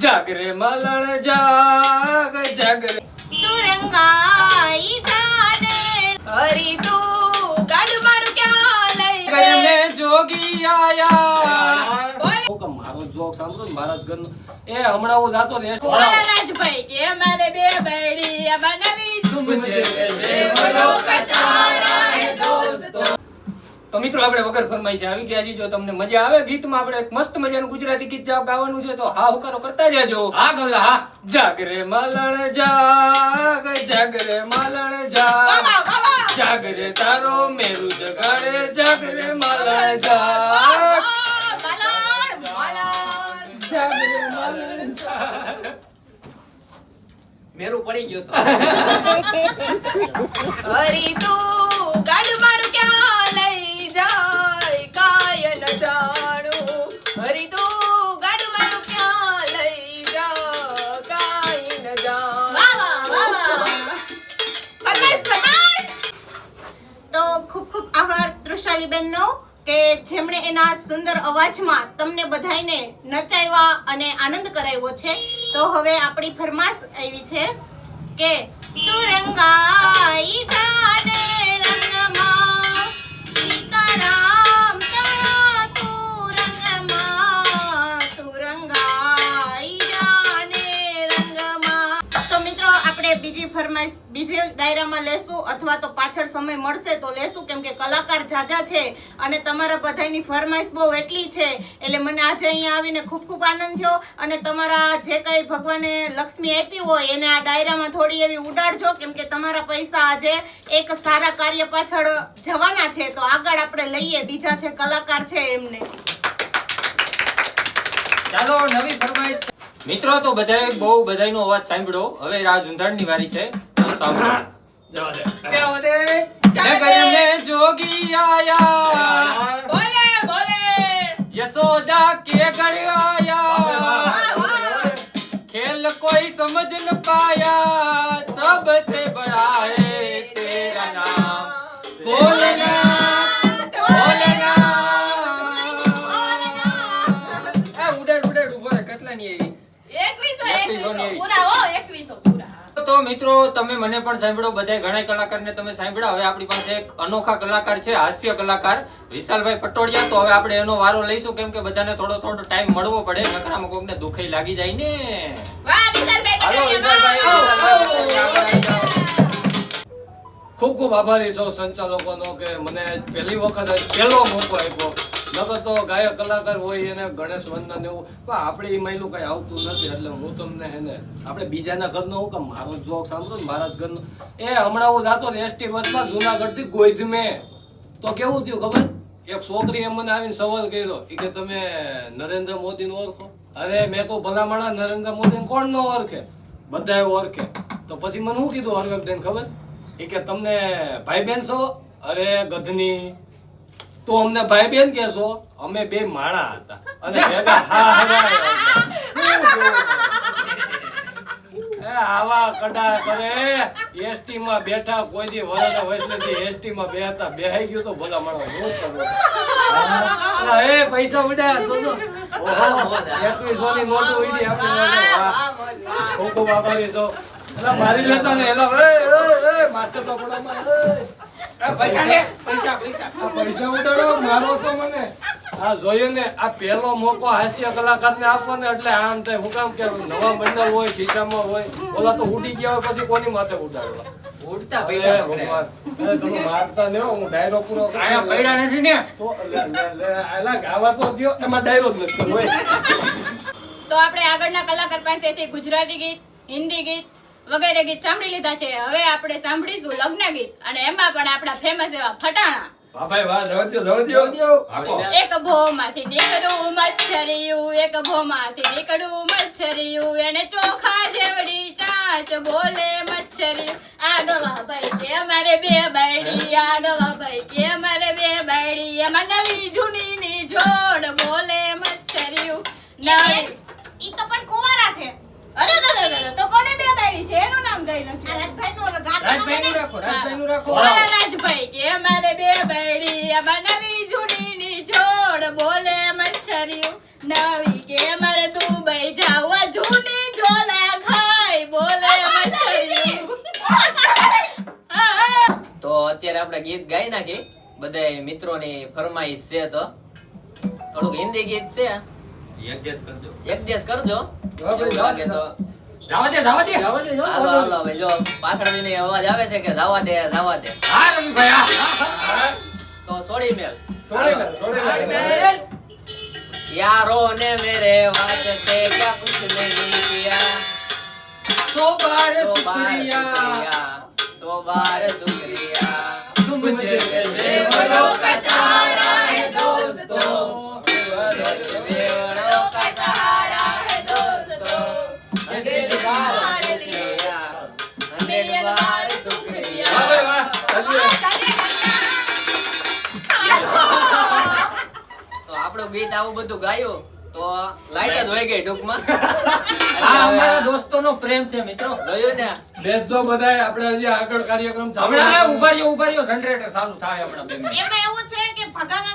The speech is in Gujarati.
જાગરે મલણ જાગ જાગરે તું રંગાઈ જાને હરી તું ગાડું મારું ક્યાં લઈ ઘર મે જોગી આયા બોલ હુકમ મારો જોક સાંભળો ને મારા ઘરનો એ હમણાં હું જાતો ને રાજભાઈ કે મારે બે બેડી આ બનાવી તો મિત્રો આપણે વગર ફરમાઈશે આવી ગયા છીએ. જો તમને મજા આવે ગીતમાં આપણે એક મસ્ત મજાનું ગુજરાતી ગીત ગાવાનું છે તો હા હુકારો કરતા જાજો. હા ગમલા હા. જાગરે મલણ જાગ જાગરે મલણ જાગ વાહ વાહ જાગરે તારો મેરુ જગાડે જાગરે મલણ જાગ મલણ જાગરે મલણ જાગ. મેરું પડી ગયો તો. હરી તું ગાડું મારું ક્યાં લઈ જાય કાય ન જાણું હરી તું ગાડું મારું ક્યાં લઈ જા કાય ન જાણું વાહ વાહ ફરમાઈશ તો ખૂબ ખૂબ આભાર તૃષાલી બેનનો કે જેમણે એના સુંદર અવાજમાં તમને બધાયને નચાવ્યા અને આનંદ કરાવ્યો છે. તો હવે આપણી ફરમાશ આવી છે કે તું રંગાઈ જાને રંગમાં સીતારામ તારા તું રંગાઈ જાને રંગમાં. તો મિત્રો આપણે બીજી ફરમાઈશ બીજે ડાયરામાં લેશું અથવા તો પાછળ સમય મળશે તો લેશું કેમ કે કલાકાર જાજા છે અને તમારા બધાની ફરમાઈશ બહુ એટલી છે એટલે મને આજે અહીંયા આવીને ખૂબ ખૂબ આનંદ થયો. અને તમારા જે કંઈ ભગવાને લક્ષ્મી આપી હોય એને આ ડાયરામાં થોડી એવી ઉડાડજો કેમ કે તમારા પૈસા આજે એક સારા કાર્ય પાછળ જવાના છે. તો આગળ આપણે લઈએ બીજા છે કલાકાર છે એમને. ચાલો નવી ફરમાઈશ. મિત્રો તો બધાએ બહુ બધાયનો અવાજ સાંભળ્યો. હવે રાહ ઝુંઝાણની વારી છે. સાંભળો. જાઓ દે ઘર મે જોગી આયા બોલે બોલે यशोदा के घर आया खेल कोई समझ न पाया सबसे बड़ा है तेरा नाम भोलेनाथ भोलेनाथ ए ઉડાડ ઉભો રે કેટલા ની આવી 2100 પૂરા હો 2100 પૂરા. તો મિત્રો તમે મને પણ સાંભળો બધાય ઘણા કલાકારને તમે સાંભળ્યા. હવે આપણી પાસે એક અનોખા કલાકાર છે હાસ્ય કલાકાર વિશાલભાઈ પટોડિયા. તો હવે આપણે એનો વારો લઈશું કેમ કે બધાને થોડો ટાઈમ મળવો પડે નકરામાં કોકને દુખાઈ લાગી જાય ને. વાહ વિશાલભાઈ હાલો પટોડિયા ખૂબ ખૂબ આભારી છું સંચાલકોનો કે મને પહેલી વખત પહેલો મોકો આપ્યો. નકર તો ગાયક કલાકાર હોય એને ગણેશ વંદન એવું પણ આપણે એ માયલું કઈ આવતું નથી એટલે હું તમને હે ને આપણે બીજાના ઘરનો હું કામ મારો જોક સાંભળો ને મારા જ ઘરનો એ હમણાં હું જાતો એસટી બસમાં જુનાગઢ થી ગોધમે તો કેવું થયું ખબર એક છોકરીએ મને આવીને સવાલ કર્યો એ કે તમે નરેન્દ્ર મોદીને ઓળખો? અરે મેં તો ભલામણા નરેન્દ્ર મોદીને કોણ ન ઓળખે બધા ઓળખે. તો પછી મને શું કીધું હરવક દઈને ખબર એ કે તમને ભાઈ બેન છો? અરે ગધની તો અમને ભાઈ બેન કેશો? અમે બે માણા હતા અને ભેગા આવા કડા કરે એસટી માં બેઠા કોઈ દી વરાના વૈષ્ણવજી એસટી માં બેહતા બેહાઈ ગયું તો ભલા માણો શું કરવું. એ પૈસા ઉડ્યા સોજો ઓહો 2100 ની નોટ ઉડી આપણી વાહ ખૂબ ખૂબ આભારી છો. એલા મારી લેતા ને એલા એ માથે તો પડો પૈસા ઉડાડો મારો છો મને. આ જોયું ને આ પહેલો મોકો હાસ્ય કલાકાર ને આપવો ને એટલે આમ થાય હું કામ કે નવા બંડલ હોય ખિસ્સામાં હોય ઓલા તો ઉડી ગયા હોય પછી કોની માથે ઉડાડવા ઉડતા પૈસા પકડે. તમે મારતા ને હું ડાયરો પૂરો આયા પૈડા નથી ને તો એલા ગાવા તો દ્યો એમાં ડાયરો જ નથી કરવો. તો આપણે આગળના કલાકાર પાસેથી ગુજરાતી ગીત હિન્દી ગીત વગેરે ગીત સાંભળી લીધા છે. હવે આપણે સાંભળીશું લગ્ન ગીત અને એમાં પણ આપણા ફેમસ એવા ફટાણા. વાહ ભાઈ વાહ જવા દ્યો એક ભોમાંથી નીકળું મચ્છરિયું એક ભોમાંથી નીકળું મચ્છરિયું એને ચોખા જેવડી ચાંચ બોલે મચ્છરિયું આ ગવા ભાઈ કે અમારે બે બાયડી આ ગવા ભાઈ કે અમારે બે બાયડી એમાં નવી જૂની ની જોડ બોલે મચ્છરિયું નવી ઈ તો પણ કુંવારા છે. અરે તો કોને બે બાયડી છે એનું નામ કઈ નથી. રાજભાઈ નું રાખો રાજભાઈ કે અમારે બે બાયડી એમાં નવી જૂની ની જોડ બોલે મચ્છરિયું નવી કે અમારે દુબઈ જાવા ઢૂંઢી ઝોલા ખાય બોલે મચ્છરિયું. તો અત્યારે આપણે ગીત ગાઈ નાખી બધાય મિત્રોની ફરમાઈશ છે તો થોડુંક હિન્દી ગીત છે એડજસ્ટ કરજો. એડજસ્ટ કરજો હા ભાઈ, એવું લાગે તો જાવા દે, જાવા દે. જવા દેજો, હાલો હાલો ભાઈ જો પાછળથી અવાજ આવે છે કે જાવા દે જાવા દે હા રવિભાઈ, હા. તો છોડી મેલ છોડી દે, છોડી દે. ચાલ. यारो ने मेरे वास्ते क्या कुछ नहीं किया સો બાર तो बार શુક્રિયા. शुक्रिया तो बार शुक्रिया तुम मुझे देवरों का सहारा है दोस्तों. देवरों का सहारा है दोस्तों. 100 बार शुक्रिया 100 बार शुक्रिया વાહ ભાઈ, વાહ. ચાલીએ. તો આપણું ગીત આવું બધું ગાયું તો લાઈટ જ હોય ગઈ ટૂંકમાં આ અમારા દોસ્તોનો પ્રેમ છે મિત્રો. જોયું ને બેસજો બધાય, આપણે હજી આગળ કાર્યક્રમ ચાલુ હમણાં રાખવાનો. ઉભા રહ્યો જનરેટર ચાલુ થાય હમણાં 2 મિનિટ. એમાં એવું છે કે ભગાના